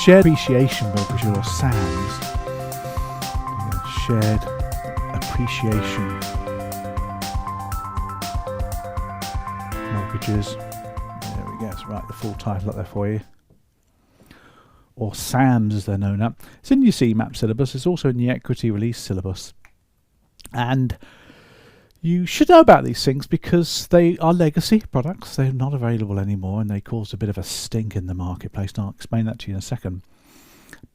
shared appreciation mortgage, or SAMs. Shared appreciation mortgages. There we go. Let's write the full title up there for you. Or SAMs as they're known at. It's in your CMAP syllabus. It's also in the equity release syllabus. And you should know about these things because they are legacy products. They're not available anymore and they caused a bit of a stink in the marketplace. And I'll explain that to you in a second.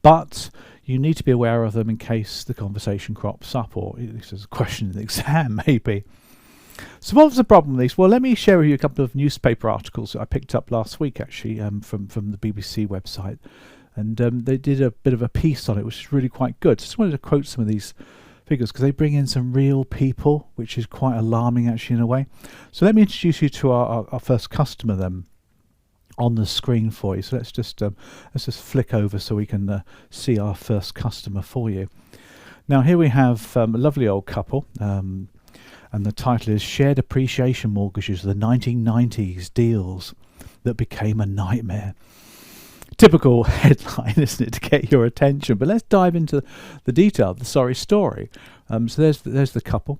But you need to be aware of them in case the conversation crops up, or at least there's a question in the exam maybe. So what was the problem with these? Well, let me share with you a couple of newspaper articles that I picked up last week actually from the BBC website. And they did a bit of a piece on it, which is really quite good. Just wanted to quote some of these figures because they bring in some real people, which is quite alarming actually in a way. So let me introduce you to our first customer then on the screen for you. So let's just flick over so we can see our first customer for you. Now here we have a lovely old couple, and the title is Shared Appreciation Mortgages, the 1990s Deals That Became a Nightmare. Typical headline, isn't it, to get your attention? But let's dive into the detail of the sorry story. So there's the couple.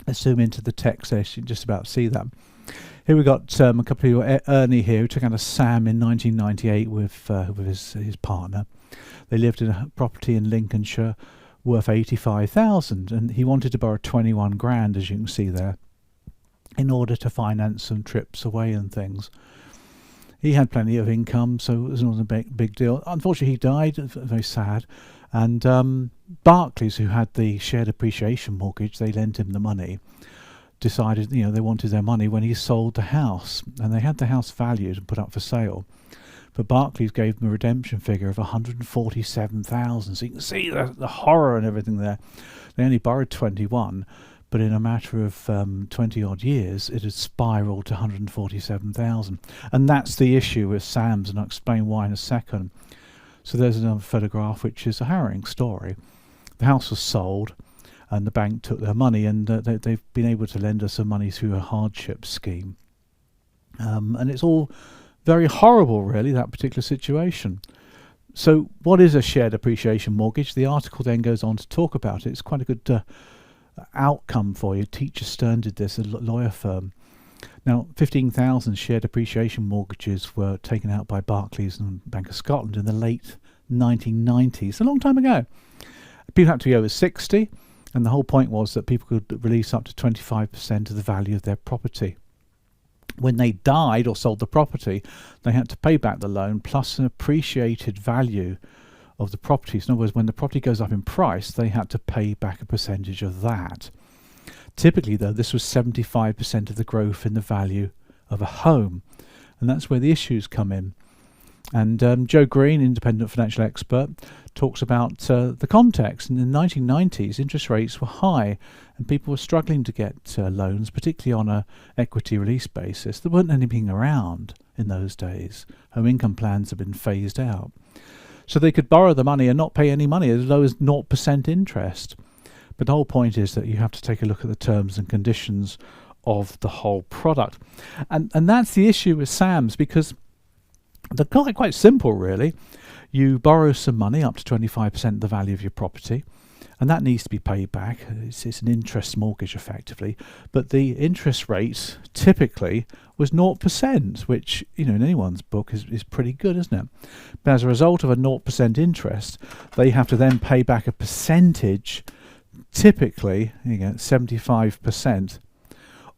Let's zoom into the text there. You can just about see that. Here we got a couple of Ernie here who took out a SAM in 1998 with his partner. They lived in a property in Lincolnshire worth 85,000, and he wanted to borrow 21 grand, as you can see there, in order to finance some trips away and things. He had plenty of income, so it was not a big deal. Unfortunately, he died, very sad. And Barclays, who had the shared appreciation mortgage, they lent him the money, decided, they wanted their money when he sold the house. And they had the house valued and put up for sale. But Barclays gave them a redemption figure of 147,000. So you can see the horror and everything there. They only borrowed 21. But in a matter of 20 odd years, it had spiraled to 147,000. And that's the issue with SAMs, and I'll explain why in a second. So there's another photograph, which is a harrowing story. The house was sold, and the bank took their money, and they've been able to lend us some money through a hardship scheme. And it's all very horrible, really, that particular situation. So what is a shared appreciation mortgage? The article then goes on to talk about it. It's quite a good outcome for you. Teacher Stern did this, a lawyer firm. Now, 15,000 shared appreciation mortgages were taken out by Barclays and Bank of Scotland in the late 1990s, a long time ago. People had to be over 60, and the whole point was that people could release up to 25% of the value of their property. When they died or sold the property, they had to pay back the loan plus an appreciated value of the properties. In other words, when the property goes up in price, they had to pay back a percentage of that. Typically, though, this was 75% of the growth in the value of a home. And that's where the issues come in. And Joe Green, independent financial expert, talks about the context. In the 1990s, interest rates were high and people were struggling to get loans, particularly on a equity release basis. There weren't anything around in those days. Home income plans had been phased out. So they could borrow the money and not pay any money, as low as 0% interest. But the whole point is that you have to take a look at the terms and conditions of the whole product. And that's the issue with SAMs, because they're quite simple, really. You borrow some money, up to 25% of the value of your property, and that needs to be paid back. It's an interest mortgage, effectively. But the interest rate typically was 0%, which, in anyone's book is pretty good, isn't it? But as a result of a 0% interest, they have to then pay back a percentage, typically 75%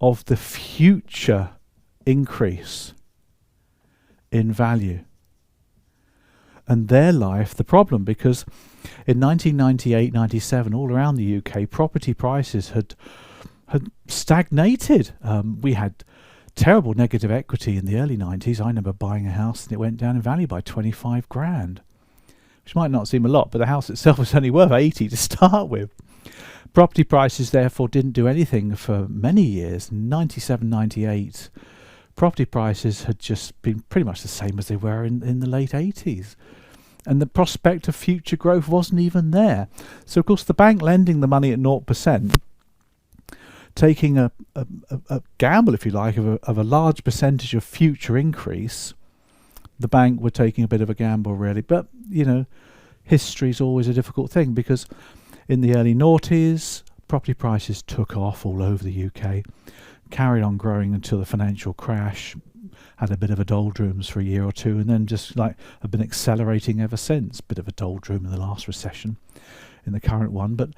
of the future increase in value. And their life the problem, because in 1998-97, all around the UK, property prices had stagnated. We had terrible negative equity in the early 90s. I remember buying a house and it went down in value by 25 grand, which might not seem a lot, but the house itself was only worth 80 to start with. Property prices, therefore, didn't do anything for many years. 97, 98, property prices had just been pretty much the same as they were in the late 80s. And the prospect of future growth wasn't even there. So, of course, the bank lending the money at 0%, taking a gamble, if you like, of a large percentage of future increase, the bank were taking a bit of a gamble, really. But, you know, history's always a difficult thing, because in the early noughties, property prices took off all over the UK, carried on growing until the financial crash, had a bit of a doldrums for a year or two, and then just like have been accelerating ever since. Bit of a doldrum in the last recession, in the current one, but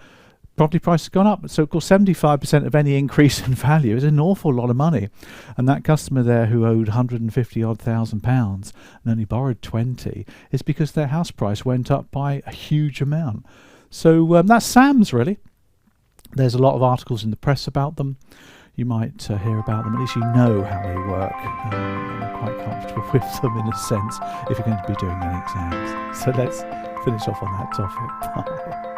property prices have gone up. So of course 75% of any increase in value is an awful lot of money. And that customer there who owed 150 odd thousand pounds and only borrowed 20 is because their house price went up by a huge amount. So that's Sams, really. There's a lot of articles in the press about them. You might hear about them, at least you know how they work. You're quite comfortable with them in a sense if you're going to be doing any exams. So let's finish off on that topic. Bye.